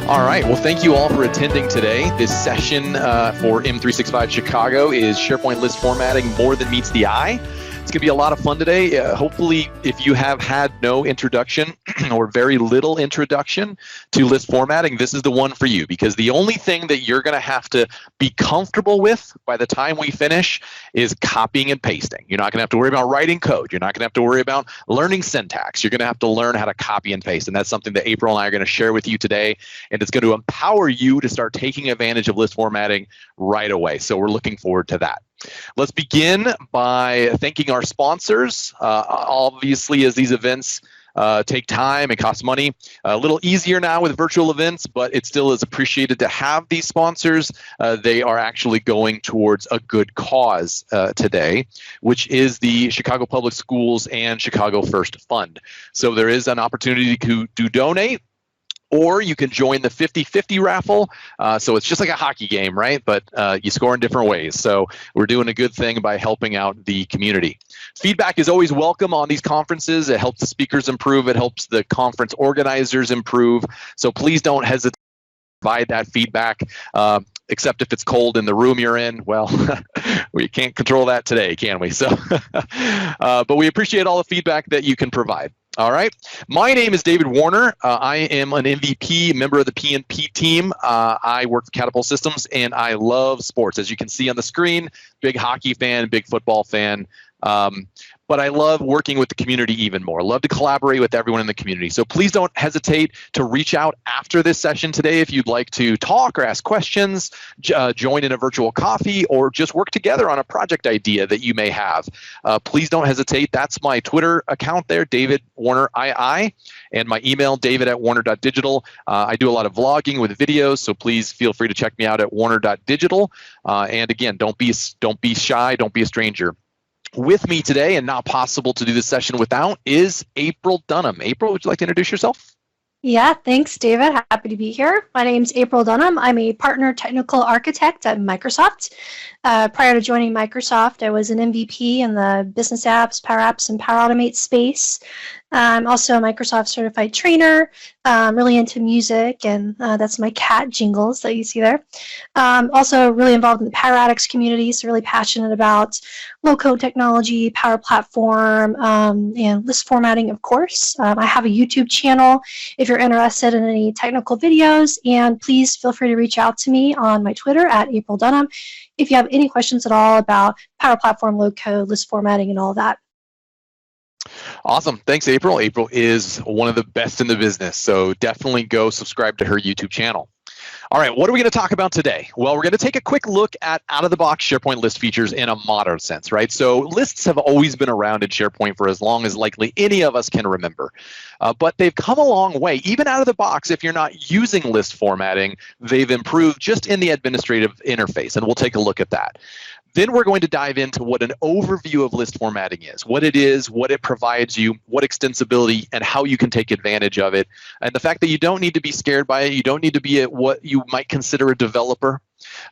All right. Well, thank you all for attending today. This session for M365 Chicago is SharePoint list formatting more than meets the eye. It's going to be a lot of fun today. Hopefully, if you have had no introduction or very little introduction to list formatting, this is the one for you, because the only thing that you're going to have to be comfortable with by the time we finish is copying and pasting. You're not going to have to worry about writing code. You're not going to have to worry about learning syntax. You're going to have to learn how to copy and paste. And that's something that April and I are going to share with you today. And it's going to empower you to start taking advantage of list formatting right away. So we're looking forward to that. Let's begin by thanking our sponsors. Obviously, as these events take time and cost money, a little easier now with virtual events, but it still is appreciated to have these sponsors. They are actually going towards a good cause today, which is the Chicago Public Schools and Chicago First Fund. So there is an opportunity to donate, or you can join the 50-50 raffle. So it's just like a hockey game, right? But you score in different ways. So we're doing a good thing by helping out the community. Feedback is always welcome on these conferences. It helps the speakers improve. It helps the conference organizers improve. So please don't hesitate to provide that feedback, except if it's cold in the room you're in. Well, we can't control that today, can we? So, but we appreciate all the feedback that you can provide. All right. My name is David Warner. I am an MVP, member of the PNP team. I work for Catapult Systems, and I love sports. As you can see on the screen, big hockey fan, big football fan. But I love working with the community even more. Love to collaborate with everyone in the community. So please don't hesitate to reach out after this session today if you'd like to talk or ask questions, join in a virtual coffee, or just work together on a project idea that you may have. Please don't hesitate. That's my Twitter account there, David Warner II, and my email, david@warner.digital. I do a lot of vlogging with videos, so please feel free to check me out at warner.digital. And again, don't be shy. Don't be a stranger. With me today, and not possible to do this session without, is April Dunnam. April, would you like to introduce yourself? Yeah, thanks, David. Happy to be here. My name's April Dunnam. I'm a partner technical architect at Microsoft. Prior to joining Microsoft, I was an MVP in the business apps, Power Apps, and Power Automate space. I'm also a Microsoft certified trainer, really into music, and that's my cat Jingles that you see there. Also really involved in the Power Addicts community, so really passionate about low-code technology, Power Platform, and list formatting, of course. I have a YouTube channel if you're interested in any technical videos, and please feel free to reach out to me on my Twitter at April Dunnam if you have any questions at all about Power Platform, low-code, list formatting, and all that. Awesome. Thanks, April. April is one of the best in the business, so definitely go subscribe to her YouTube channel. All right, what are we going to talk about today? Well, we're going to take a quick look at out-of-the-box SharePoint list features in a modern sense, right? So lists have always been around in SharePoint for as long as likely any of us can remember. But they've come a long way. Even out of the box, if you're not using list formatting, they've improved just in the administrative interface, and we'll take a look at that. Then we're going to dive into what an overview of list formatting is, what it provides you, what extensibility, and how you can take advantage of it. And the fact that you don't need to be scared by it, you don't need to be what you might consider a developer.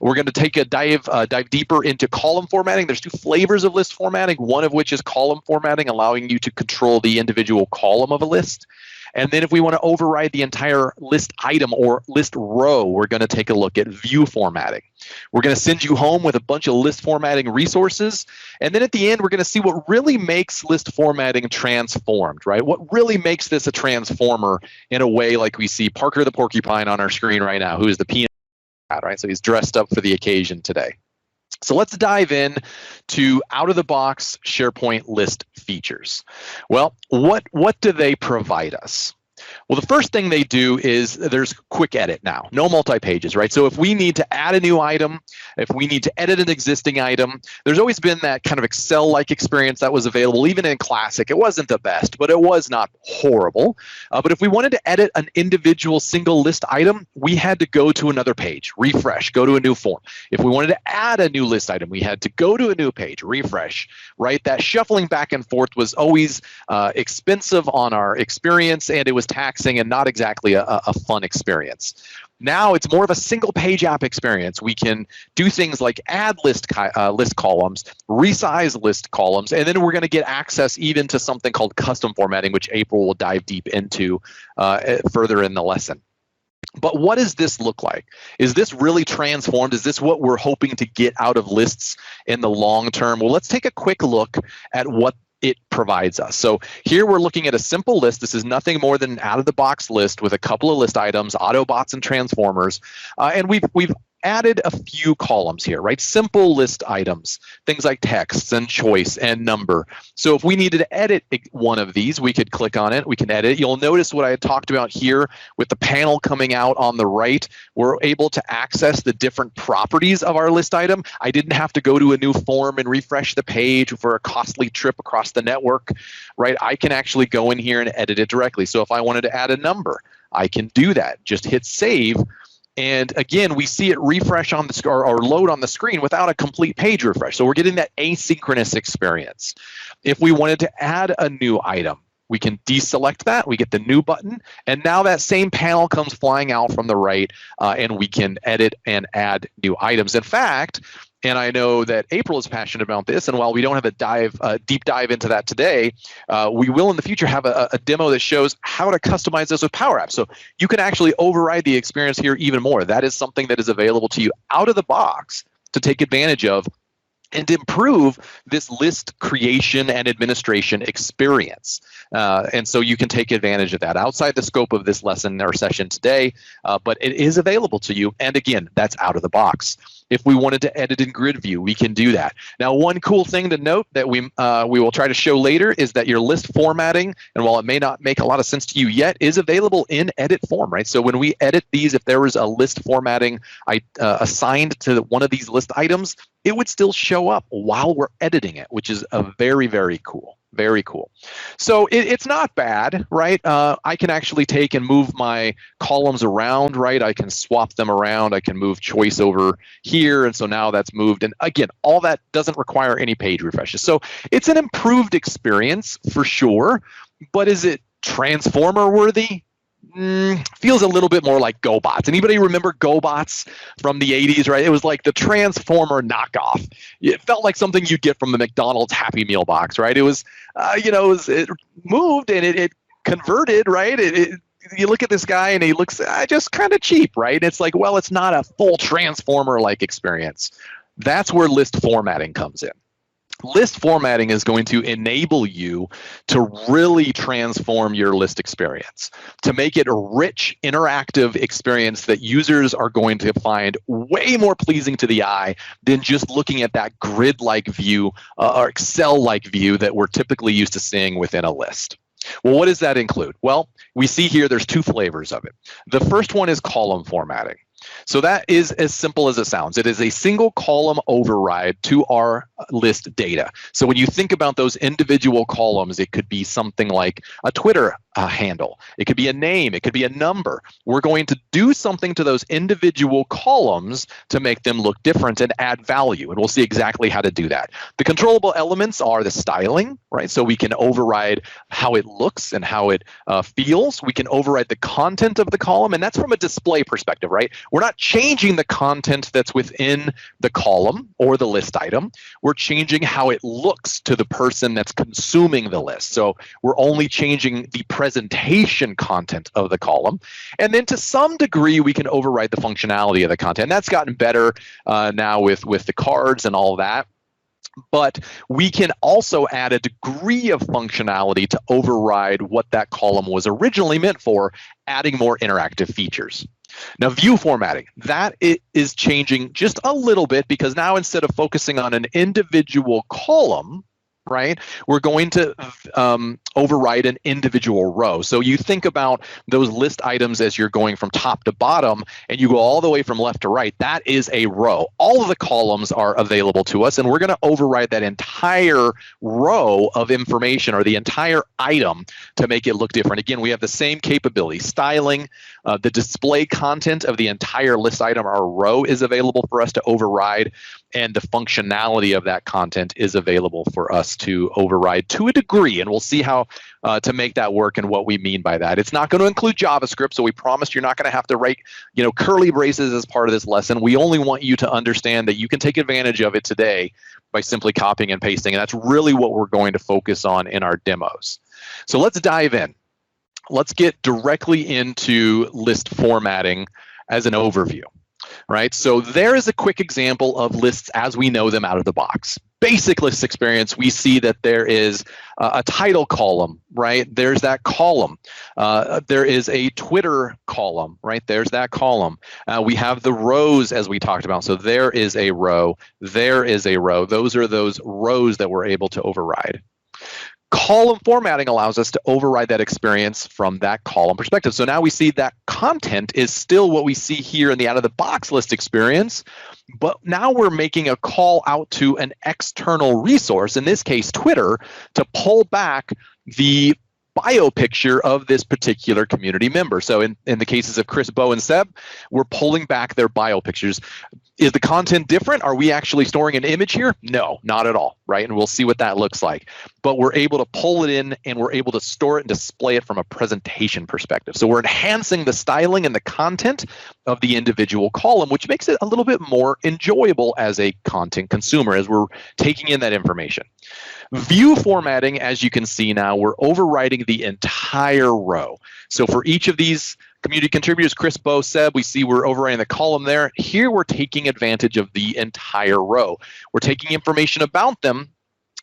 We're going to take a dive deeper into column formatting. There's two flavors of list formatting, one of which is column formatting, allowing you to control the individual column of a list. And then if we want to override the entire list item or list row, we're going to take a look at view formatting. We're going to send you home with a bunch of list formatting resources. And then at the end, we're going to see what really makes list formatting transformed, right? What really makes this a transformer in a way like we see Parker the Porcupine on our screen right now, who is the peanut, right? So he's dressed up for the occasion today. So let's dive in to out-of-the-box SharePoint list features. Well, what do they provide us? Well, the first thing they do is there's quick edit now, no multi-pages, right? So if we need to add a new item, if we need to edit an existing item, there's always been that kind of Excel-like experience that was available, even in Classic. It wasn't the best, but it was not horrible. But if we wanted to edit an individual single list item, we had to go to another page, refresh, go to a new form. If we wanted to add a new list item, we had to go to a new page, refresh, right? That shuffling back and forth was always expensive on our experience, and it was taxing and not exactly a fun experience. Now it's more of a single page app experience. We can do things like add list columns, resize list columns, and then we're going to get access even to something called custom formatting, which April will dive deep into further in the lesson. But what does this look like? Is this really transformed? Is this what we're hoping to get out of lists in the long term? Well, let's take a quick look at what it provides us. So here we're looking at a simple list. This is nothing more than an out-of-the-box list with a couple of list items, Autobots and Transformers, and we've added a few columns here, right? Simple list items, things like texts and choice and number. So if we needed to edit one of these, we could click on it, we can edit. You'll notice what I had talked about here with the panel coming out on the right. We're able to access the different properties of our list item. I didn't have to go to a new form and refresh the page for a costly trip across the network, right? I can actually go in here and edit it directly. So if I wanted to add a number, I can do that. Just hit save. And again, we see it refresh on the or load on the screen without a complete page refresh. So we're getting that asynchronous experience. If we wanted to add a new item, we can deselect that. We get the new button. And now that same panel comes flying out from the right, and we can edit and add new items. In fact, and I know that April is passionate about this, and while we don't have a deep dive into that today, we will in the future have a demo that shows how to customize this with Power Apps. So you can actually override the experience here even more. That is something that is available to you out of the box to take advantage of and improve this list creation and administration experience. And so you can take advantage of that outside the scope of this lesson or session today, but it is available to you. And again, that's out of the box. If we wanted to edit in grid view, we can do that. Now, one cool thing to note that we will try to show later is that your list formatting, and while it may not make a lot of sense to you yet, is available in edit form, right? So when we edit these, if there was a list formatting assigned to one of these list items, it would still show up while we're editing it, which is a very, very cool. Very cool. So it's not bad, right? I can actually take and move my columns around, right? I can swap them around. I can move choice over here. And so now that's moved. And again, all that doesn't require any page refreshes. So it's an improved experience for sure. But is it transformer worthy? Feels a little bit more like GoBots. Anybody remember GoBots from the 80s, right? It was like the Transformer knockoff. It felt like something you'd get from a McDonald's Happy Meal box, right? It was, it moved and it converted, right? You look at this guy and he looks just kind of cheap, right? And it's like, well, it's not a full Transformer-like experience. That's where list formatting comes in. List formatting is going to enable you to really transform your list experience, to make it a rich, interactive experience that users are going to find way more pleasing to the eye than just looking at that grid-like view or Excel-like view that we're typically used to seeing within a list. Well, what does that include? Well, we see here there's two flavors of it. The first one is column formatting. So that is as simple as it sounds. It is a single column override to our list data. So when you think about those individual columns, it could be something like a Twitter handle. It could be a name. It could be a number. We're going to do something to those individual columns to make them look different and add value. And we'll see exactly how to do that. The controllable elements are the styling, right? So we can override how it looks and how it feels. We can override the content of the column. And that's from a display perspective, right? We're not changing the content that's within the column or the list item. We're changing how it looks to the person that's consuming the list. So we're only changing the presentation content of the column. And then to some degree, we can override the functionality of the content. And that's gotten better now with the cards and all that. But we can also add a degree of functionality to override what that column was originally meant for, adding more interactive features. Now, view formatting, that is changing just a little bit because now instead of focusing on an individual column, right, we're going to override an individual row. So you think about those list items as you're going from top to bottom and you go all the way from left to right. That is a row. All of the columns are available to us and we're going to override that entire row of information or the entire item to make it look different. Again, we have the same capability. Styling, the display content of the entire list item or row is available for us to override, and the functionality of that content is available for us to override to a degree. And we'll see how to make that work and what we mean by that. It's not going to include JavaScript, so we promise you're not going to have to write, curly braces as part of this lesson. We only want you to understand that you can take advantage of it today by simply copying and pasting. And that's really what we're going to focus on in our demos. So let's dive in. let's get directly into list formatting as an overview. Right, so there is a quick example of lists as we know them out of the box. Basic list experience, we see that there is a title column, right? There's that column. There is a Twitter column, right? There's that column. We have the rows as we talked about. So there is a row, there is a row. Those are those rows that we're able to override. Column formatting allows us to override that experience from that column perspective. So now we see that content is still what we see here in the out-of-the-box list experience, but now we're making a call out to an external resource, in this case Twitter, to pull back the bio picture of this particular community member. So in the cases of Chris, Bo, and Seb, we're pulling back their bio pictures. Is the content different? Are we actually storing an image here? No, not at all, right? And we'll see what that looks like. But we're able to pull it in and we're able to store it and display it from a presentation perspective. So we're enhancing the styling and the content of the individual column, which makes it a little bit more enjoyable as a content consumer as we're taking in that information. View formatting, as you can see now, we're overriding the entire row. So for each of these community contributors, Chris, Bo, Seb, we see we're overriding the column there. Here we're taking advantage of the entire row. We're taking information about them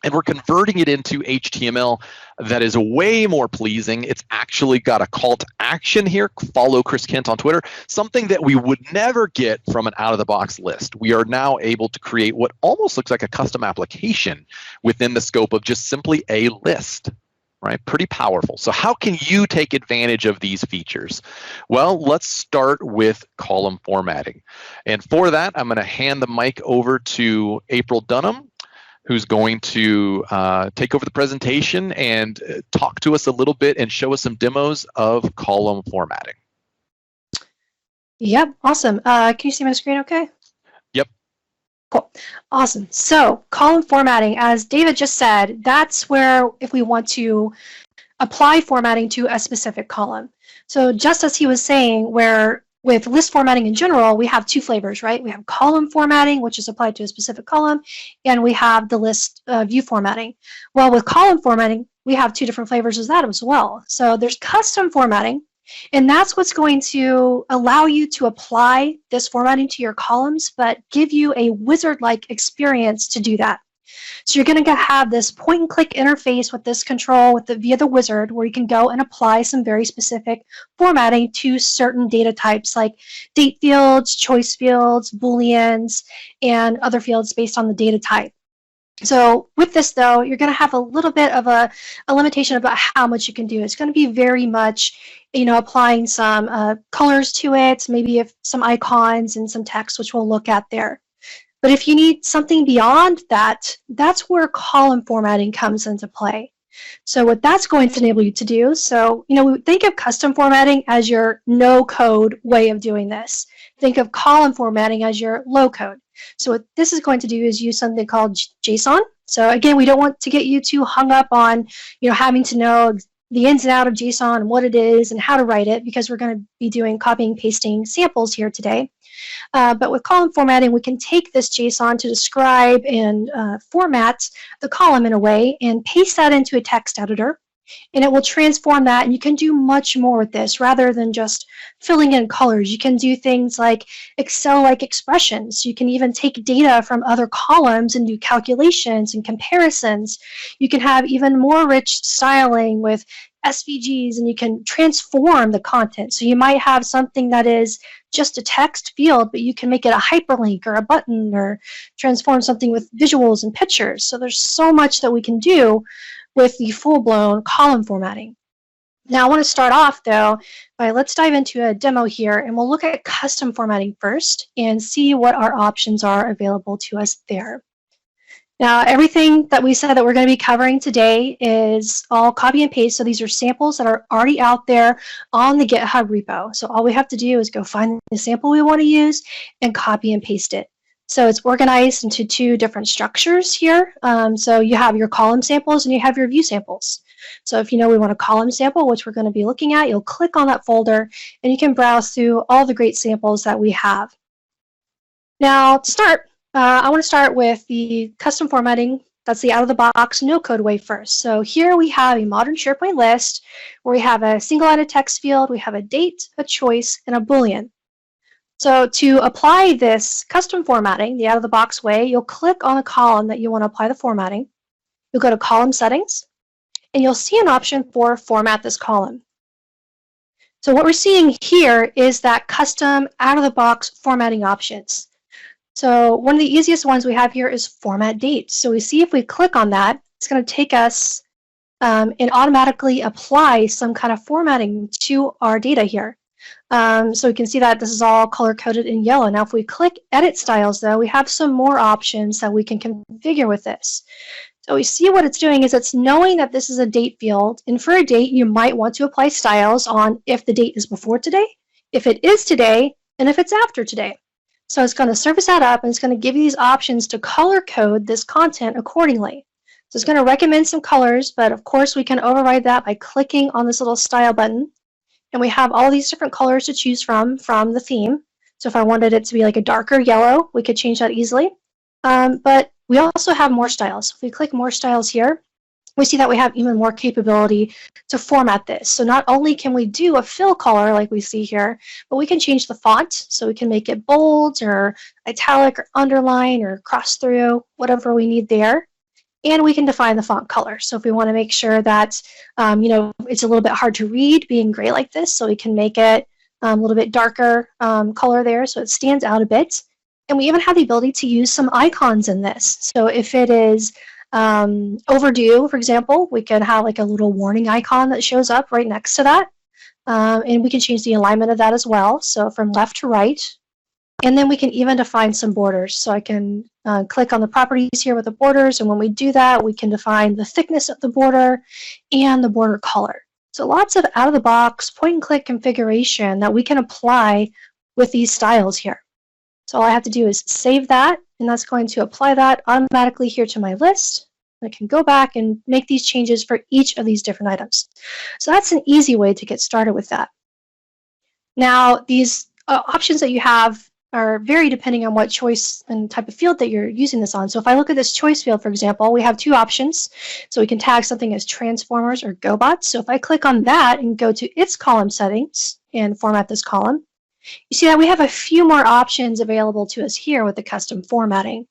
and we're converting it into HTML that is way more pleasing. It's actually got a call to action here. Follow Chris Kent on Twitter, something that we would never get from an out-of-the-box list. We are now able to create what almost looks like a custom application within the scope of just simply a list. Right, pretty powerful. So how can you take advantage of these features? Well, let's start with column formatting. And for that, I'm going to hand the mic over to April Dunnam, who's going to take over the presentation and talk to us a little bit and show us some demos of column formatting. Yep, awesome. Can you see my screen okay? Yep. Cool. Awesome. So column formatting, as David just said, that's where if we want to apply formatting to a specific column. So just as he was saying, where with list formatting in general, we have two flavors, right? We have column formatting, which is applied to a specific column, and we have the list view formatting. Well, with column formatting, we have two different flavors of that as well. So there's custom formatting, and that's what's going to allow you to apply this formatting to your columns, but give you a wizard-like experience to do that. So you're going to have this point-and-click interface with this control via the wizard, where you can go and apply some very specific formatting to certain data types like date fields, choice fields, booleans, and other fields based on the data type. So with this, though, you're going to have a little bit of a limitation about how much you can do. It's going to be very much, applying some colors to it, maybe if some icons and some text, which we'll look at there. But if you need something beyond that, that's where column formatting comes into play. So what that's going to enable you to do, so, think of custom formatting as your no-code way of doing this. Think of column formatting as your low-code. So what this is going to do is use something called JSON. So again, we don't want to get you too hung up on, having to know the ins and outs of JSON and what it is and how to write it, because we're going to be doing copying and pasting samples here today. But with column formatting, we can take this JSON to describe and format the column in a way and paste that into a text editor, and it will transform that, and you can do much more with this rather than just filling in colors. You can do things like Excel-like expressions. You can even take data from other columns and do calculations and comparisons. You can have even more rich styling with SVGs, and you can transform the content. So you might have something that is just a text field, but you can make it a hyperlink or a button, or transform something with visuals and pictures. So there's so much that we can do with the full-blown column formatting. Now I want to start off, though, by let's dive into a demo here, and we'll look at custom formatting first and see what our options are available to us there. Now, everything that we said that we're going to be covering today is all copy and paste. So these are samples that are already out there on the GitHub repo. So all we have to do is go find the sample we want to use and copy and paste it. So it's organized into two different structures here. So you have your column samples and you have your view samples. So if we want a column sample, which we're going to be looking at, you'll click on that folder and you can browse through all the great samples that we have. Now to start, I want to start with the custom formatting That's the out-of-the-box no-code way first. So here we have a modern SharePoint list where we have a single-headed text field, we have a date, a choice, and a Boolean. So to apply this custom formatting, the out-of-the-box way, you'll click on a column that you want to apply the formatting. You'll go to Column Settings, and you'll see an option for Format this column. So what we're seeing here is that custom out-of-the-box formatting options. So one of the easiest ones we have here is Format Date. So we see if we click on that, it's going to take us and automatically apply some kind of formatting to our data here. So we can see that this is all color-coded in yellow. Now if we click Edit Styles, though, we have some more options that we can configure with this. So we see what it's doing is it's knowing that this is a date field, and for a date you might want to apply styles on if the date is before today, if it is today, and if it's after today. So it's going to service that up, and it's going to give you these options to color code this content accordingly. So it's going to recommend some colors, but of course we can override that by clicking on this little style button, and we have all these different colors to choose from the theme. So if I wanted it to be like a darker yellow, we could change that easily. But we also have more styles. If we click more styles here, we see that we have even more capability to format this. So not only can we do a fill color like we see here, but we can change the font. So we can make it bold or italic or underline or cross through, whatever we need there. And we can define the font color. So if we want to make sure that it's a little bit hard to read being gray like this, so we can make it a little bit darker color there so it stands out a bit. And we even have the ability to use some icons in this. So if it is overdue, for example, we can have like a little warning icon that shows up right next to that. And we can change the alignment of that as well. So from left to right. And then we can even define some borders. So I can click on the properties here with the borders. And when we do that, we can define the thickness of the border and the border color. So lots of out-of-the-box point-and-click configuration that we can apply with these styles here. So all I have to do is save that, and that's going to apply that automatically here to my list. I can go back and make these changes for each of these different items. So that's an easy way to get started with that. Now, these options that you have are vary depending on what choice and type of field that you're using this on. So if I look at this choice field, for example, we have two options. So we can tag something as transformers or GoBots. So if I click on that and go to its column settings and format this column, you see that we have a few more options available to us here with the custom formatting.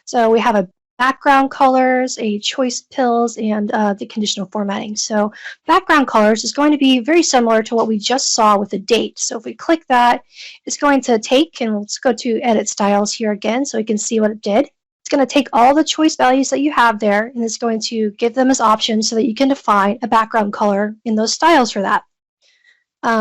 So we have a background colors, a choice pills, and the conditional formatting. So background colors is going to be very similar to what we just saw with the date. So if we click that, it's going to take, and let's go to edit styles here again so we can see what it did. It's going to take all the choice values that you have there, and it's going to give them as options so that you can define a background color in those styles for that.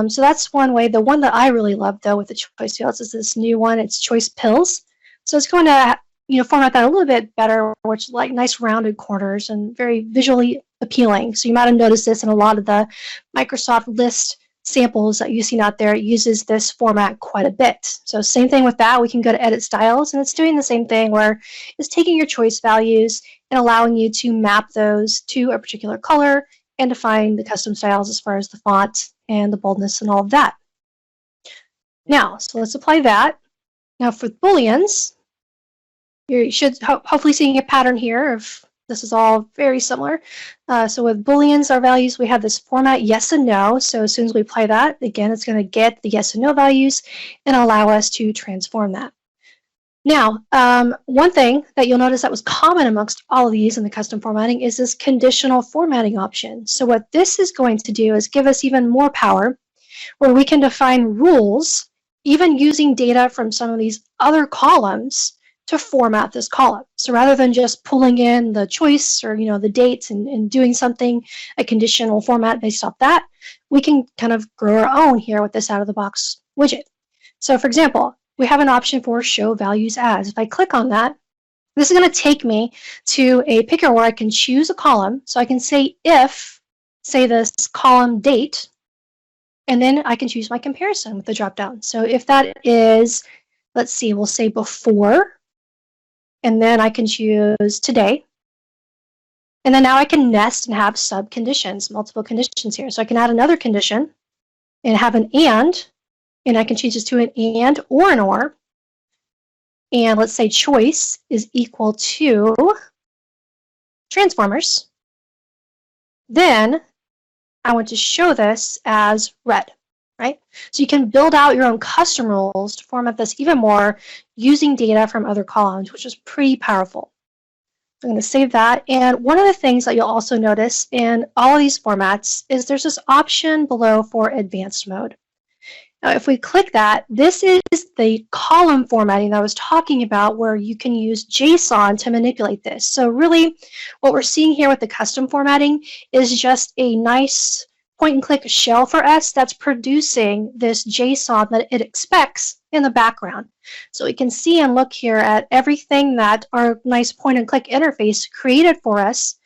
So that's one way. The one that I really love, though, with the choice fields is this new one. It's choice pills. So it's going to format that a little bit better, which like nice rounded corners and very visually appealing. So you might have noticed this in a lot of the Microsoft list samples that you've seen out there. It uses this format quite a bit. So same thing with that. We can go to edit styles, and it's doing the same thing where it's taking your choice values and allowing you to map those to a particular color and define the custom styles as far as the font and the boldness and all of that. Now, so let's apply that. Now for Booleans, you should hopefully seeing a pattern here of this is all very similar. So with Booleans, our values, we have this format yes and no. So as soon as we apply that, again, it's going to get the yes and no values and allow us to transform that. Now, one thing that you'll notice that was common amongst all of these in the custom formatting is this conditional formatting option. So what this is going to do is give us even more power where we can define rules, even using data from some of these other columns to format this column. So rather than just pulling in the choice or the dates and doing something, a conditional format based off that, we can kind of grow our own here with this out-of-the-box widget. So for example, we have an option for show values as. If I click on that, this is going to take me to a picker where I can choose a column. So I can say if, say this column date, and then I can choose my comparison with the dropdown. So if that is, let's see, we'll say before, and then I can choose today. And then now I can nest and have sub conditions, multiple conditions here. So I can add another condition and have an and I can change this to an and or an or. And let's say choice is equal to transformers, then I want to show this as red, right? So you can build out your own custom rules to format this even more using data from other columns, which is pretty powerful. I'm going to save that. And one of the things that you'll also notice in all of these formats is there's this option below for advanced mode. Now, if we click that, this is the column formatting that I was talking about, where you can use JSON to manipulate this. So really, what we're seeing here with the custom formatting is just a nice point-and-click shell for us that's producing this JSON that it expects in the background. So we can see and look here at everything that our nice point-and-click interface created for us,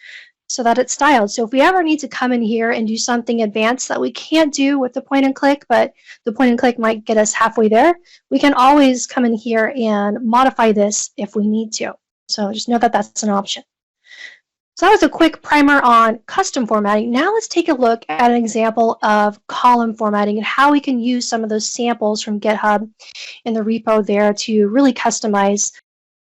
so that it's styled. So if we ever need to come in here and do something advanced that we can't do with the point and click, but the point and click might get us halfway there, we can always come in here and modify this if we need to. So just know that that's an option. So that was a quick primer on custom formatting. Now let's take a look at an example of column formatting and how we can use some of those samples from GitHub in the repo there to really customize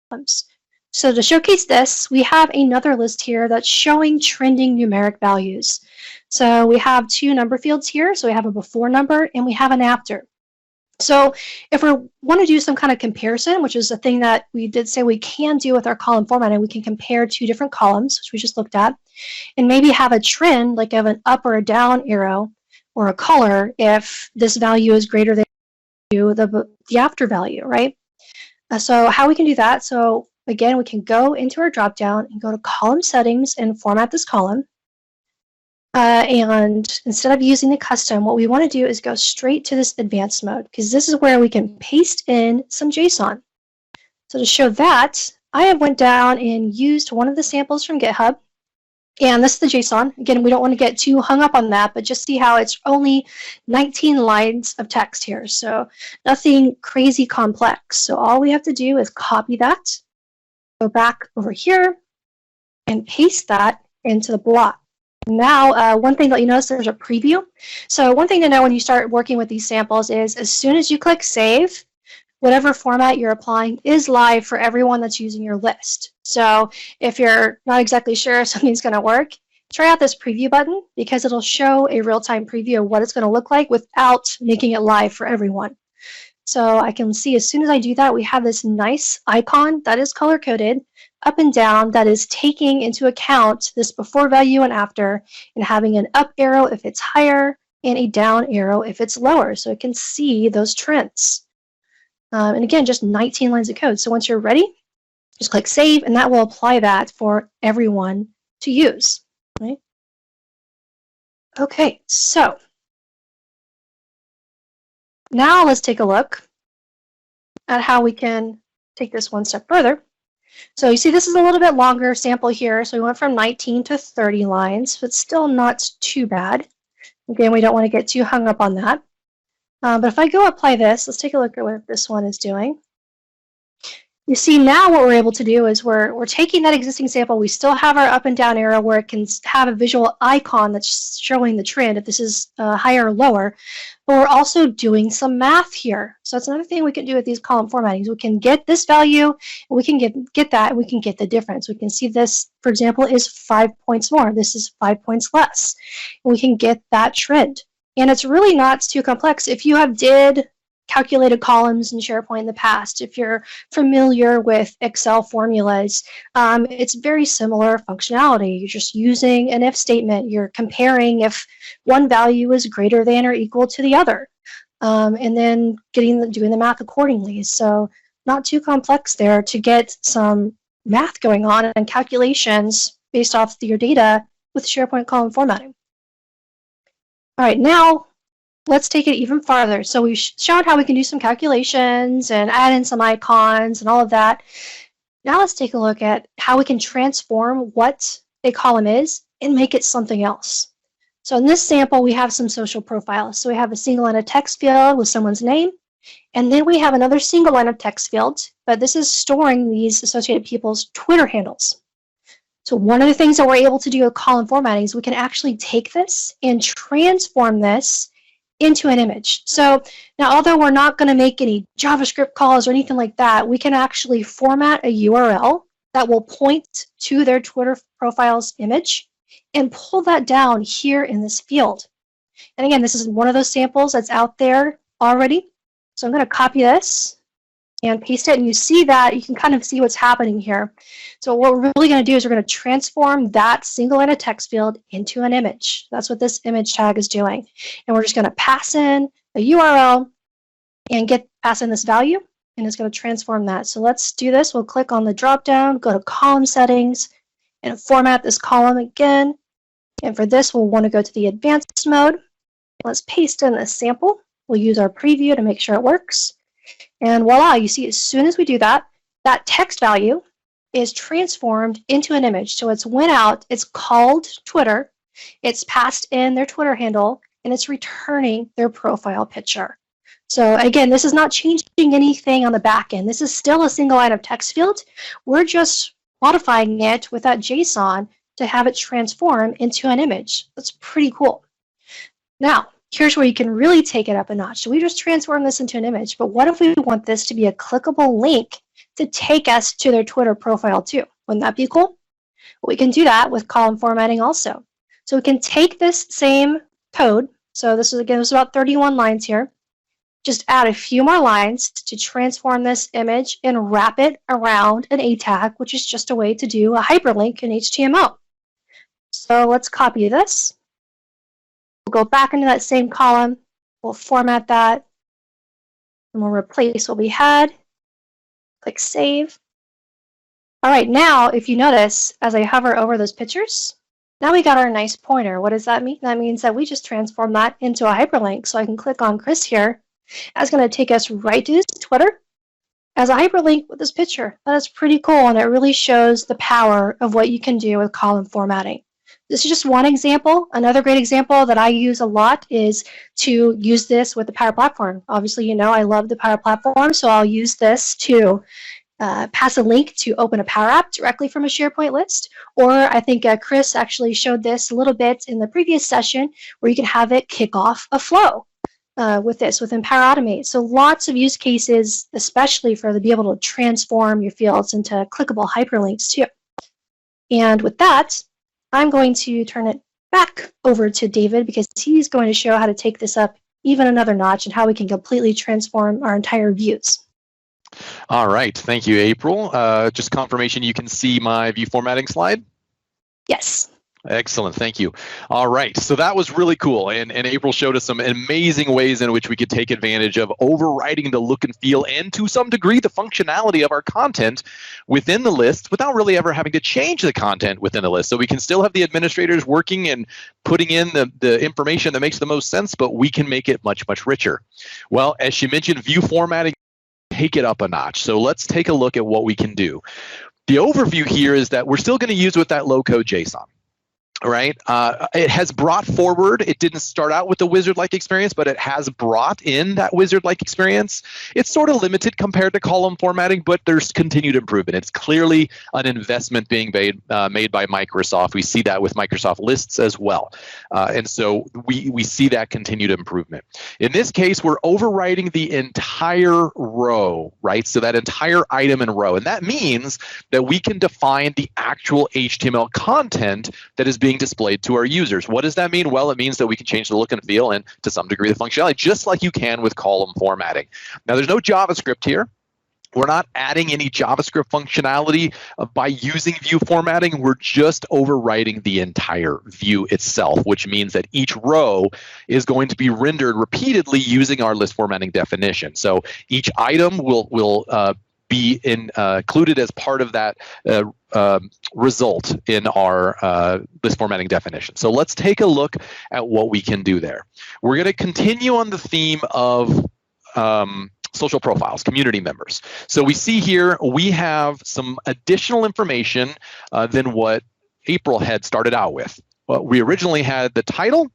columns. So to showcase this, we have another list here that's showing trending numeric values. So we have two number fields here. So we have a before number and we have an after. So if we want to do some kind of comparison, which is a thing that we did say we can do with our column formatting, we can compare two different columns, which we just looked at, and maybe have a trend like of an up or a down arrow or a color if this value is greater than the after value, right? So how we can do that, so again, we can go into our dropdown and go to column settings and format this column. And instead of using the custom, what we want to do is go straight to this advanced mode, because this is where we can paste in some JSON. So to show that, I have went down and used one of the samples from GitHub. And this is the JSON. Again, we don't want to get too hung up on that, but just see how it's only 19 lines of text here. So nothing crazy complex. So all we have to do is copy that, go back over here, and paste that into the block. Now, one thing that you notice, there's a preview. So one thing to know when you start working with these samples is as soon as you click save, whatever format you're applying is live for everyone that's using your list. So if you're not exactly sure if something's going to work, try out this preview button, because it'll show a real-time preview of what it's going to look like without making it live for everyone. So I can see as soon as I do that, we have this nice icon that is color-coded up and down that is taking into account this before value and after, and having an up arrow if it's higher and a down arrow if it's lower, so it can see those trends. And again, just 19 lines of code. So once you're ready, just click save, and that will apply that for everyone to use. Right? Okay, so now let's take a look at how we can take this one step further. So you see this is a little bit longer sample here. So we went from 19 to 30 lines, but still not too bad. Again, we don't want to get too hung up on that. But if I go apply this, let's take a look at what this one is doing. You see now what we're able to do is we're taking that existing sample. We still have our up and down arrow where it can have a visual icon that's showing the trend if this is higher or lower. But we're also doing some math here. So that's another thing we can do with these column formattings. We can get this value, and we can get that, and we can get the difference. We can see this, for example, is 5 points more. This is 5 points less. And we can get that trend. And it's really not too complex. If you have did calculated columns in SharePoint in the past, if you're familiar with Excel formulas, it's very similar functionality. You're just using an if statement. You're comparing if one value is greater than or equal to the other, and then doing the math accordingly. So not too complex there to get some math going on and calculations based off your data with SharePoint column formatting. All right, now let's take it even farther. So we've shown how we can do some calculations and add in some icons and all of that. Now let's take a look at how we can transform what a column is and make it something else. So in this sample, we have some social profiles. So we have a single line of text field with someone's name, and then we have another single line of text field, but this is storing these associated people's Twitter handles. So one of the things that we're able to do with column formatting is we can actually take this and transform this into an image. So now, although we're not going to make any JavaScript calls or anything like that, we can actually format a URL that will point to their Twitter profile's image and pull that down here in this field. And again, this is one of those samples that's out there already. So I'm going to copy this and paste it, and you see that, you can kind of see what's happening here. So what we're really going to do is we're going to transform that single line of text field into an image. That's what this image tag is doing. And we're just going to pass in a URL and pass in this value, and it's going to transform that. So let's do this. We'll click on the drop down, go to column settings, and format this column again. And for this, we'll want to go to the advanced mode. Let's paste in a sample. We'll use our preview to make sure it works. And voila, you see as soon as we do that, that text value is transformed into an image. So it's went out, it's called Twitter, it's passed in their Twitter handle, and it's returning their profile picture. So again, this is not changing anything on the back end. This is still a single line of text field. We're just modifying it with that JSON to have it transform into an image. That's pretty cool. Now, here's where you can really take it up a notch. So we just transformed this into an image, but what if we want this to be a clickable link to take us to their Twitter profile too? Wouldn't that be cool? Well, we can do that with column formatting also. So we can take this same code. So this is, again, this is about 31 lines here. Just add a few more lines to transform this image and wrap it around an A tag, which is just a way to do a hyperlink in HTML. So let's copy this. We'll go back into that same column. We'll format that. And we'll replace what we had. Click Save. All right, now, if you notice, as I hover over those pictures, now we got our nice pointer. What does that mean? That means that we just transformed that into a hyperlink. So I can click on Chris here. That's going to take us right to his Twitter as a hyperlink with this picture. That is pretty cool, and it really shows the power of what you can do with column formatting. This is just one example. Another great example that I use a lot is to use this with the Power Platform. Obviously, you know I love the Power Platform, so I'll use this to pass a link to open a Power App directly from a SharePoint list. Or I think Chris actually showed this a little bit in the previous session where you can have it kick off a flow with this within Power Automate. So lots of use cases, especially for to be able to transform your fields into clickable hyperlinks too. And with that, I'm going to turn it back over to David because he's going to show how to take this up even another notch and how we can completely transform our entire views. All right. Thank you, April. Just confirmation, you can see my view formatting slide? Yes. Excellent. Thank you. All right. So that was really cool. And April showed us some amazing ways in which we could take advantage of overriding the look and feel and to some degree the functionality of our content within the list without really ever having to change the content within the list. So we can still have the administrators working and putting in the information that makes the most sense, but we can make it much, much richer. Well, as she mentioned, view formatting, take it up a notch. So let's take a look at what we can do. The overview here is that we're still going to use with that low-code JSON. Right? It has brought forward, it didn't start out with the wizard-like experience, but it has brought in that wizard-like experience. It's sort of limited compared to column formatting, but there's continued improvement. It's clearly an investment being made by Microsoft. We see that with Microsoft Lists as well. And so we see that continued improvement. In this case, we're overwriting the entire row, right? So that entire item and row. And that means that we can define the actual HTML content that is being displayed to our users. What does that mean? Well, it means that we can change the look and feel and to some degree the functionality, just like you can with column formatting. Now, there's no JavaScript here. We're not adding any JavaScript functionality by using view formatting. We're just overwriting the entire view itself, which means that each row is going to be rendered repeatedly using our list formatting definition. So each item will be included as part of that result in our list formatting definition. So let's take a look at what we can do there. We're going to continue on the theme of social profiles, community members. So we see here we have some additional information than what April had started out with. Well, we originally had the title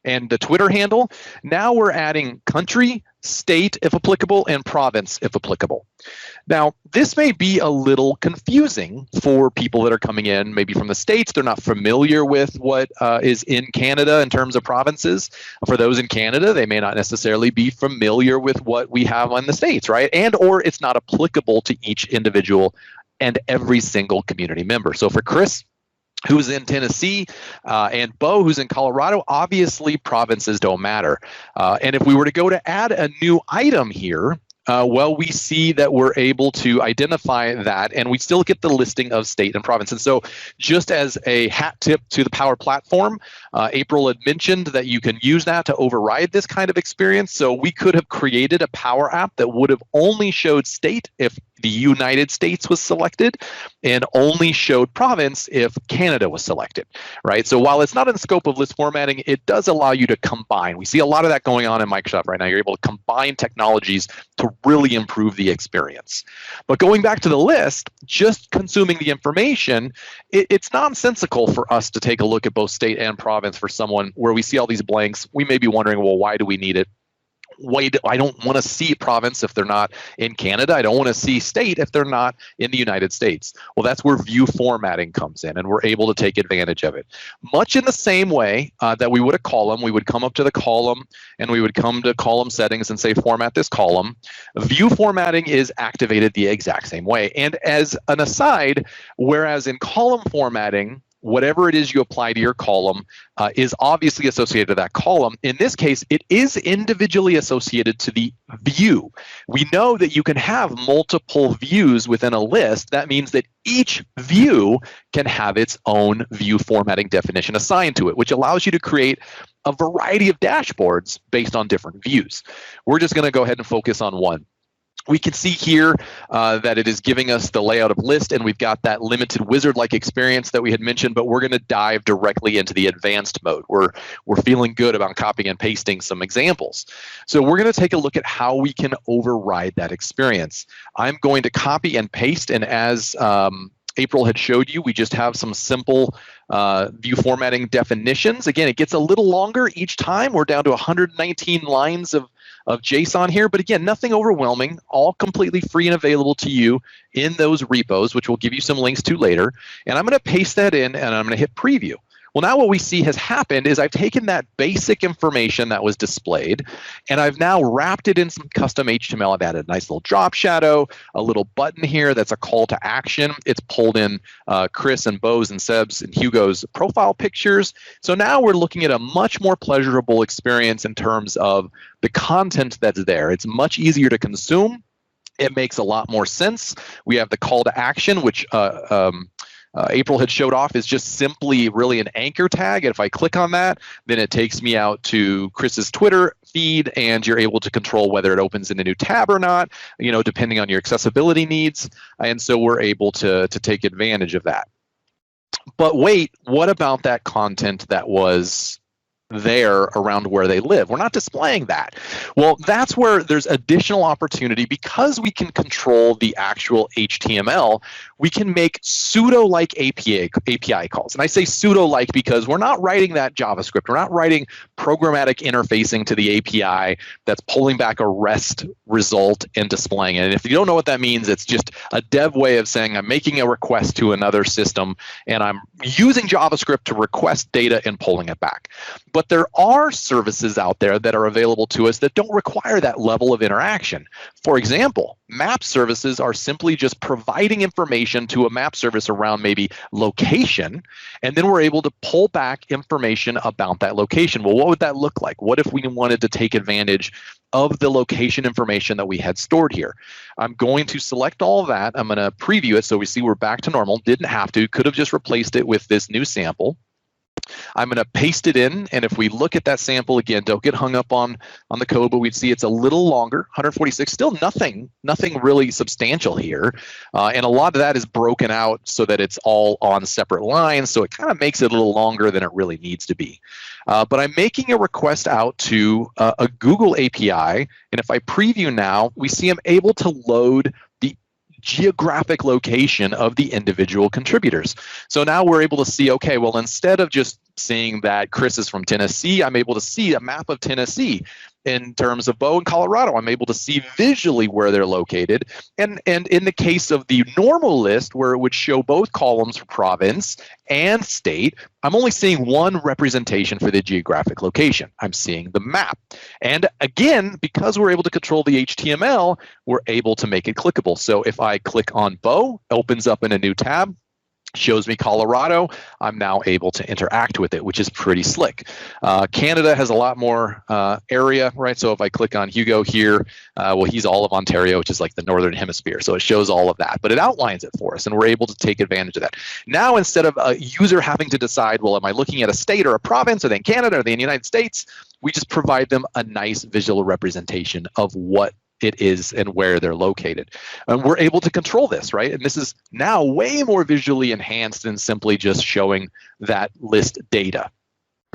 and the Twitter handle. Now we're adding country, state, if applicable, and province, if applicable. Now, this may be a little confusing for people that are coming in, maybe from the States. They're not familiar with what is in Canada in terms of provinces. For those in Canada, they may not necessarily be familiar with what we have on the States, right? And or it's not applicable to each individual and every single community member. So for Chris, who's in Tennessee, and Bo, who's in Colorado, obviously provinces don't matter. And if we were to go to add a new item here, well, we see that we're able to identify that, and we still get the listing of state and province. And so just as a hat tip to the Power Platform, April had mentioned that you can use that to override this kind of experience. So we could have created a Power app that would have only showed state if the United States was selected, and only showed province if Canada was selected, right? So while it's not in the scope of list formatting, it does allow you to combine. We see a lot of that going on in Microsoft right now. You're able to combine technologies to really improve the experience. But going back to the list, just consuming the information, it's nonsensical for us to take a look at both state and province for someone where we see all these blanks. We may be wondering, well, why do we need it? I don't want to see province if they're not in Canada. I don't want to see state if they're not in the United States. Well, that's where view formatting comes in, and we're able to take advantage of it. Much in the same way that we would a column, we would come up to the column and we would come to column settings and say format this column. View formatting is activated the exact same way. And as an aside, whereas in column formatting, whatever it is you apply to your column is obviously associated to that column. In this case, it is individually associated to the view. We know that you can have multiple views within a list. That means that each view can have its own view formatting definition assigned to it, which allows you to create a variety of dashboards based on different views. We're just going to go ahead and focus on one. We can see here that it is giving us the layout of list, and we've got that limited wizard-like experience that we had mentioned, but we're going to dive directly into the advanced mode. We're feeling good about copying and pasting some examples. So we're going to take a look at how we can override that experience. I'm going to copy and paste, and as April had showed you, we just have some simple view formatting definitions. Again, it gets a little longer each time. We're down to 119 lines of JSON here, but again, nothing overwhelming, all completely free and available to you in those repos, which we'll give you some links to later. And I'm going to paste that in, and I'm going to hit preview. Well, now what we see has happened is I've taken that basic information that was displayed, and I've now wrapped it in some custom HTML. I've added a nice little drop shadow, a little button here that's a call to action. It's pulled in Chris and Bo's and Seb's and Hugo's profile pictures. So now we're looking at a much more pleasurable experience in terms of the content that's there. It's much easier to consume. It makes a lot more sense. We have the call to action, which April had showed off, is just simply really an anchor tag. And if I click on that, then it takes me out to Chris's Twitter feed, and you're able to control whether it opens in a new tab or not, you know, depending on your accessibility needs. And so we're able to take advantage of that. But wait, what about that content that was there around where they live? We're not displaying that. Well, that's where there's additional opportunity. Because we can control the actual HTML, we can make pseudo-like API calls. And I say pseudo-like because we're not writing that JavaScript. We're not writing programmatic interfacing to the API that's pulling back a REST result and displaying it. And if you don't know what that means, it's just a dev way of saying I'm making a request to another system and I'm using JavaScript to request data and pulling it back. But there are services out there that are available to us that don't require that level of interaction. For example, map services are simply just providing information to a map service around maybe location, and then we're able to pull back information about that location. Well, what would that look like? What if we wanted to take advantage of the location information that we had stored here? I'm going to select all of that. I'm going to preview it so we see we're back to normal. Didn't have to, could have just replaced it with this new sample. I'm going to paste it in, and if we look at that sample again, don't get hung up on the code, but we'd see it's a little longer, 146, still nothing really substantial here, and a lot of that is broken out so that it's all on separate lines, so it kind of makes it a little longer than it really needs to be. But I'm making a request out to a Google API, and if I preview now, we see I'm able to load the geographic location of the individual contributors. So now we're able to see, okay, well, instead of just seeing that Chris is from Tennessee, I'm able to see a map of Tennessee. in terms of Bo and Colorado. I'm able to see visually where they're located. And in the case of the normal list, where it would show both columns for province and state, I'm only seeing one representation for the geographic location. I'm seeing the map. And again, because we're able to control the HTML, we're able to make it clickable. So if I click on Bo, it opens up in a new tab, shows me Colorado. I'm now able to interact with it, which is pretty slick. Canada has a lot more area, right? So if I click on Hugo here, well, he's all of Ontario, which is like the northern hemisphere. So it shows all of that, but it outlines it for us, and we're able to take advantage of that. Now, instead of a user having to decide, well, am I looking at a state or a province? Are they in Canada? Are they in the United States? We just provide them a nice visual representation of what it is and where they're located. And we're able to control this, right? And this is now way more visually enhanced than simply just showing that list data.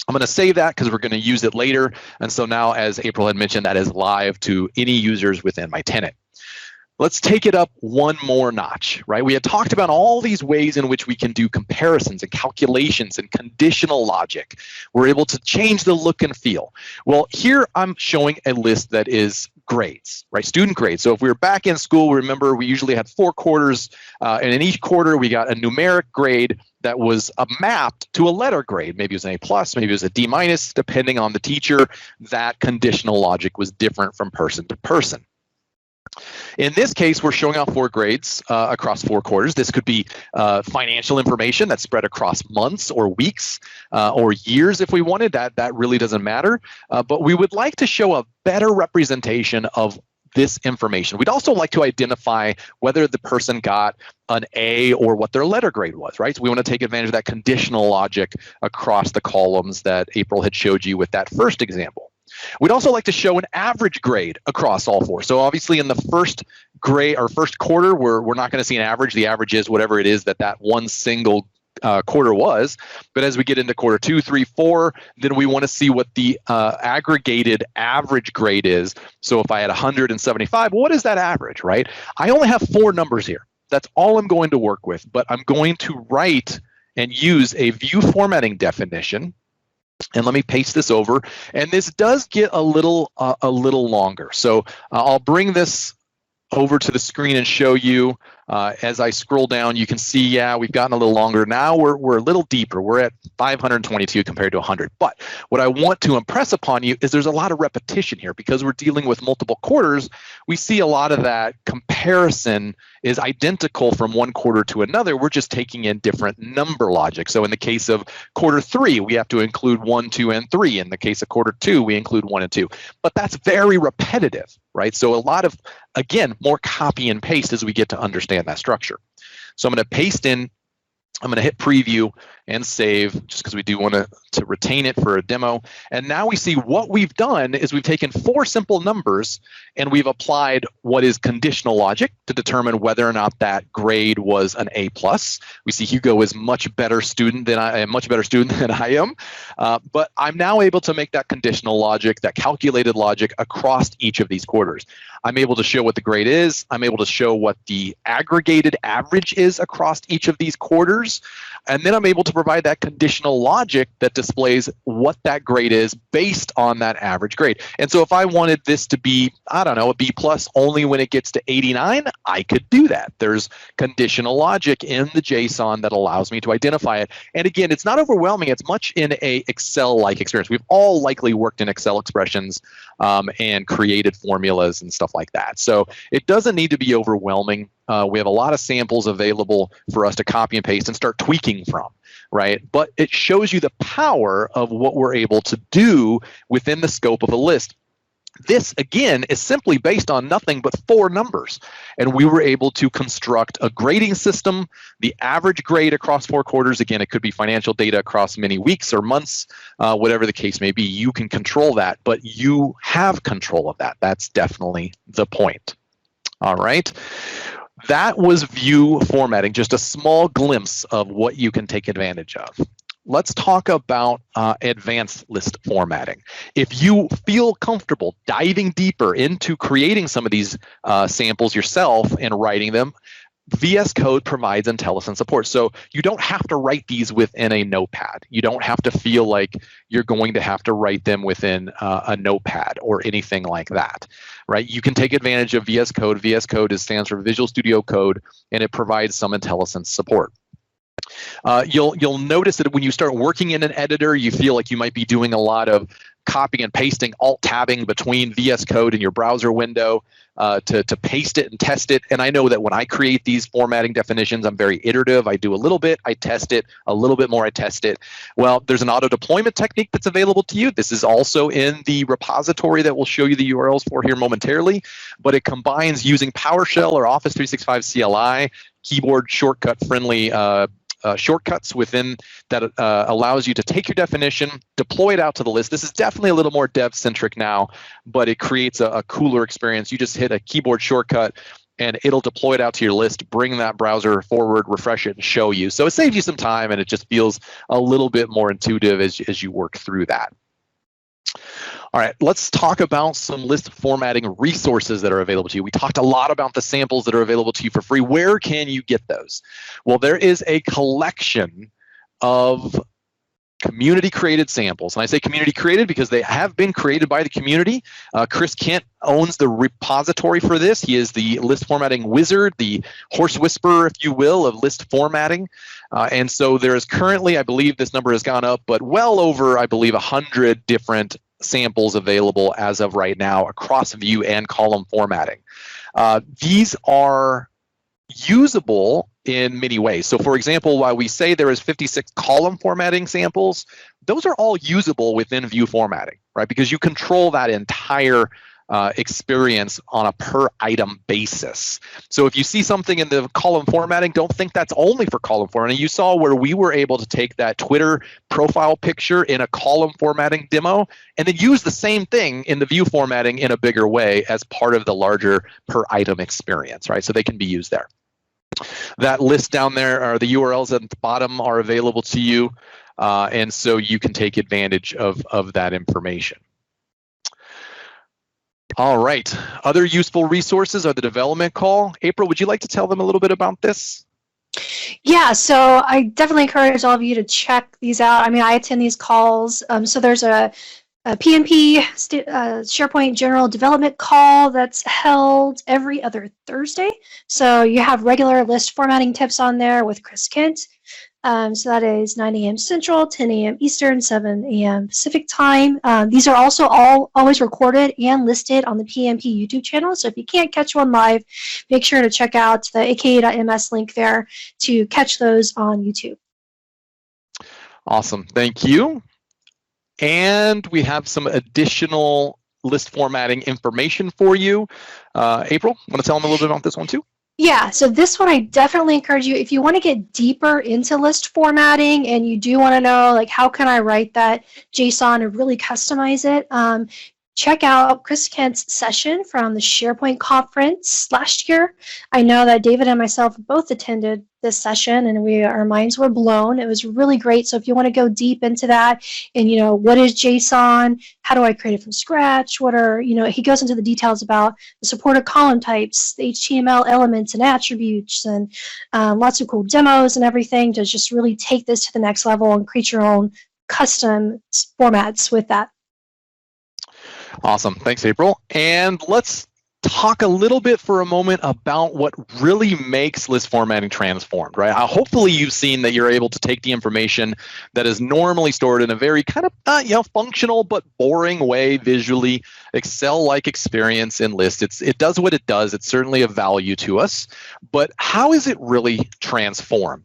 I'm going to save that because we're going to use it later. And so now, as April had mentioned, that is live to any users within my tenant. Let's take it up one more notch, right? We had talked about all these ways in which we can do comparisons and calculations and conditional logic. We're able to change the look and feel. Well, here I'm showing a list that is grades, right? Student grades. So if we were back in school, remember we usually had 4 quarters, and in each quarter we got a numeric grade that was mapped to a letter grade. Maybe it was an A+, maybe it was a D-, depending on the teacher. That conditional logic was different from person to person. In this case, we're showing off 4 grades across 4 quarters. This could be financial information that's spread across months or weeks or years if we wanted. That really doesn't matter. But we would like to show a better representation of this information. We'd also like to identify whether the person got an A or what their letter grade was, right? So we want to take advantage of that conditional logic across the columns that April had showed you with that first example. We'd also like to show an average grade across all 4. So obviously in the first grade or first quarter, we're not going to see an average. The average is whatever it is that one single quarter was. But as we get into quarter 2, 3, 4, then we want to see what the aggregated average grade is. So if I had 175, what is that average, right? I only have 4 numbers here. That's all I'm going to work with, but I'm going to write and use a view formatting definition. And let me paste this over. And this does get a little longer. So I'll bring this over to the screen and show you. As I scroll down, you can see, yeah, we've gotten a little longer. Now we're a little deeper. We're at 522 compared to 100. But what I want to impress upon you is there's a lot of repetition here. Because we're dealing with multiple quarters, we see a lot of that comparison is identical from one quarter to another. We're just taking in different number logic. So in the case of quarter 3, we have to include 1, 2, and 3. In the case of quarter 2, we include 1 and 2. But that's very repetitive, right? So a lot of, again, more copy and paste as we get to understand that structure. So I'm going to paste in, I'm going to hit preview and save just because we do want to retain it for a demo. And now we see what we've done is we've taken 4 simple numbers and we've applied what is conditional logic to determine whether or not that grade was an A+. We see Hugo is much better student than I am, but I'm now able to make that conditional logic, that calculated logic across each of these quarters. I'm able to show what the grade is. I'm able to show what the aggregated average is across each of these quarters. And then I'm able to provide that conditional logic that displays what that grade is based on that average grade. And so if I wanted this to be, I don't know, a B+ only when it gets to 89, I could do that. There's conditional logic in the JSON that allows me to identify it. And again, it's not overwhelming. It's much in a Excel-like experience. We've all likely worked in Excel expressions and created formulas and stuff like that. So it doesn't need to be overwhelming. We have a lot of samples available for us to copy and paste and start tweaking from, right? But it shows you the power of what we're able to do within the scope of a list. This, again, is simply based on nothing but 4 numbers. And we were able to construct a grading system, the average grade across 4 quarters. Again, it could be financial data across many weeks or months, whatever the case may be. You can control that, but you have control of that. That's definitely the point. All right. That was view formatting, just a small glimpse of what you can take advantage of. Let's talk about advanced list formatting. If you feel comfortable diving deeper into creating some of these samples yourself and writing them, VS Code provides IntelliSense support. So you don't have to write these within a notepad. You don't have to feel like you're going to have to write them within a notepad or anything like that, right? You can take advantage of VS Code. VS Code stands for Visual Studio Code, and it provides some IntelliSense support. You'll notice that when you start working in an editor, you feel like you might be doing a lot of copying and pasting, alt-tabbing between VS Code and your browser window to paste it and test it. And I know that when I create these formatting definitions, I'm very iterative. I do a little bit, I test it, a little bit more, I test it. Well, there's an auto-deployment technique that's available to you. This is also in the repository that we'll show you the URLs for here momentarily, but it combines using PowerShell or Office 365 CLI, keyboard shortcut-friendly shortcuts within that allows you to take your definition, deploy it out to the list. This is definitely a little more dev-centric now, but it creates a cooler experience. You just hit a keyboard shortcut and it'll deploy it out to your list, bring that browser forward, refresh it, and show you. So it saves you some time, and it just feels a little bit more intuitive as you work through that. All right, let's talk about some list formatting resources that are available to you. We talked a lot about the samples that are available to you for free. Where can you get those? Well, there is a collection of community-created samples. And I say community-created because they have been created by the community. Chris Kent owns the repository for this. He is the list formatting wizard, the horse whisperer, if you will, of list formatting. And so there is currently, I believe this number has gone up, but well over, I believe, 100 different samples available as of right now across view and column formatting. These are usable in many ways. So for example, while we say there is 56 column formatting samples, those are all usable within view formatting, right? Because you control that entire experience on a per item basis. So if you see something in the column formatting, don't think that's only for column formatting. You saw where we were able to take that Twitter profile picture in a column formatting demo and then use the same thing in the view formatting in a bigger way as part of the larger per item experience, right? So they can be used there. That list down there, or the URLs at the bottom, are available to you, and so you can take advantage of that information. All right, other useful resources are the development call. April, would you like to tell them a little bit about this? Yeah, so I definitely encourage all of you to check these out. I mean, I attend these calls. So there's a PNP SharePoint General Development call that's held every other Thursday. So you have regular list formatting tips on there with Chris Kent. So that is 9 a.m. Central, 10 a.m. Eastern, 7 a.m. Pacific time. These are also always recorded and listed on the PNP YouTube channel. So if you can't catch one live, make sure to check out the aka.ms link there to catch those on YouTube. Awesome, thank you. And we have some additional list formatting information for you. April, want to tell them a little bit about this one too? Yeah, so this one I definitely encourage you, if you want to get deeper into list formatting and you do want to know, like, how can I write that JSON and really customize it, check out Chris Kent's session from the SharePoint conference last year. I know that David and myself both attended this session, and our minds were blown. It was really great. So if you want to go deep into that, and what is JSON? How do I create it from scratch? What are, he goes into the details about the supported column types, the HTML elements and attributes, and lots of cool demos and everything to just really take this to the next level and create your own custom formats with that. Awesome, thanks, April. And let's talk a little bit for a moment about what really makes list formatting transformed, right? Hopefully you've seen that you're able to take the information that is normally stored in a very kind of functional but boring way visually, Excel-like experience in lists. It does what it does. It's certainly of value to us, but how is it really transformed?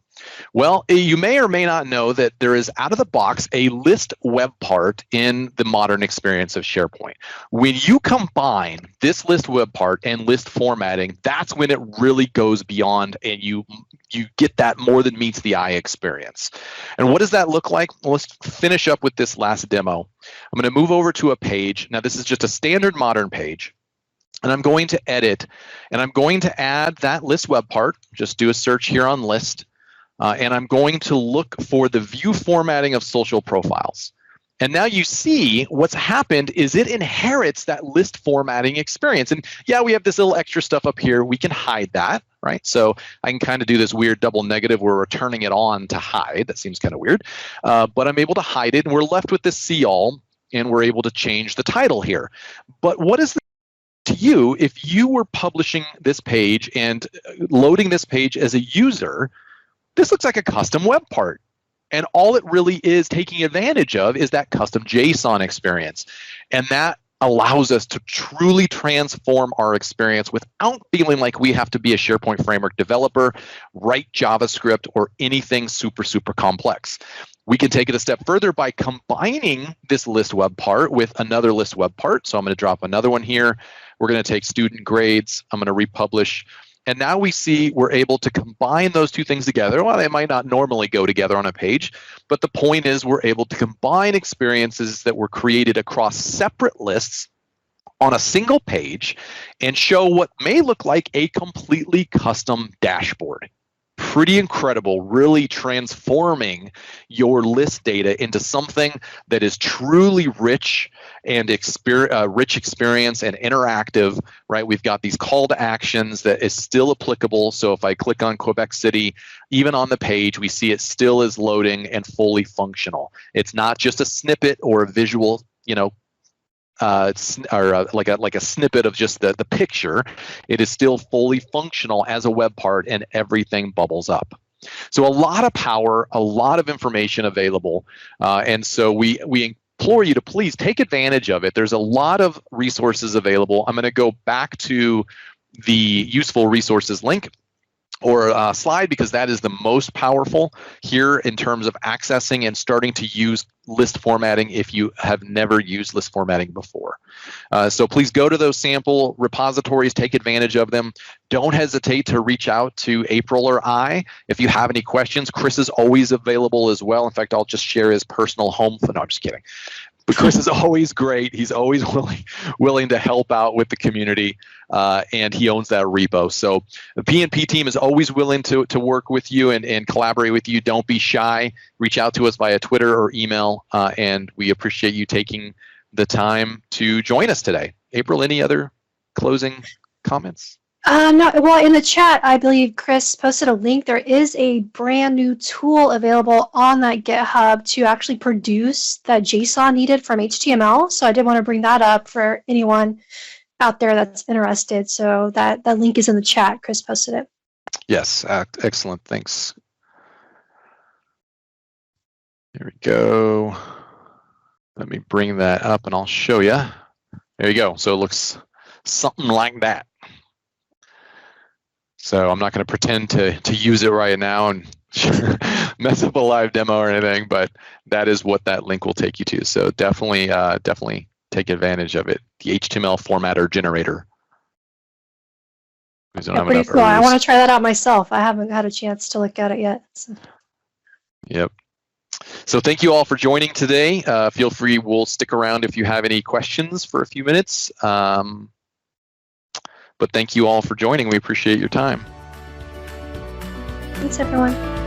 Well, you may or may not know that there is out of the box a list web part in the modern experience of SharePoint. When you combine this list web part and list formatting, that's when it really goes beyond and you get that more than meets the eye experience. And what does that look like? Well, let's finish up with this last demo. I'm going to move over to a page. Now, this is just a standard modern page. And I'm going to edit, and I'm going to add that list web part. Just do a search here on list. And I'm going to look for the view formatting of social profiles. And now you see what's happened is it inherits that list formatting experience. And yeah, we have this little extra stuff up here. We can hide that, right? So I can kind of do this weird double negative where we're turning it on to hide. That seems kind of weird. But I'm able to hide it, and we're left with this see all, and we're able to change the title here. But what is to you if you were publishing this page and loading this page as a user? This looks like a custom web part. And all it really is taking advantage of is that custom JSON experience. And that allows us to truly transform our experience without feeling like we have to be a SharePoint framework developer, write JavaScript, or anything super, super complex. We can take it a step further by combining this list web part with another list web part. So I'm going to drop another one here. We're going to take student grades. I'm going to republish. And now we see we're able to combine those two things together. Well, they might not normally go together on a page, but the point is we're able to combine experiences that were created across separate lists on a single page and show what may look like a completely custom dashboard. Pretty incredible, really transforming your list data into something that is truly rich and rich experience and interactive, right? We've got these call to actions that is still applicable. So if I click on Quebec City, even on the page, we see it still is loading and fully functional. It's not just a snippet or a visual, like a snippet of just the picture. It is still fully functional as a web part, and everything bubbles up. So a lot of power, a lot of information available, and so we implore you to please take advantage of it. There's a lot of resources available. I'm going to go back to the useful resources link or slide because that is the most powerful here in terms of accessing and starting to use list formatting if you have never used list formatting before. So please go to those sample repositories, take advantage of them. Don't hesitate to reach out to April or I if you have any questions. Chris is always available as well. In fact, I'll just share his personal home. No, I'm just kidding. But Chris is always great. He's always willing to help out with the community, and he owns that repo. So the PNP team is always willing to work with you and collaborate with you. Don't be shy. Reach out to us via Twitter or email, and we appreciate you taking the time to join us today. April, any other closing comments? No, well, in the chat, I believe Chris posted a link. There is a brand new tool available on that GitHub to actually produce that JSON needed from HTML. So I did want to bring that up for anyone out there that's interested. So that link is in the chat. Chris posted it. Yes, excellent. Thanks. Here we go. Let me bring that up and I'll show you. There you go. So it looks something like that. So I'm not going to pretend to use it right now and mess up a live demo or anything, but that is what that link will take you to. So definitely take advantage of it. The HTML formatter generator. Yeah, pretty cool. I want to try that out myself. I haven't had a chance to look at it yet. So. Yep. So thank you all for joining today. Feel free, we'll stick around if you have any questions for a few minutes. But thank you all for joining. We appreciate your time. Thanks, everyone.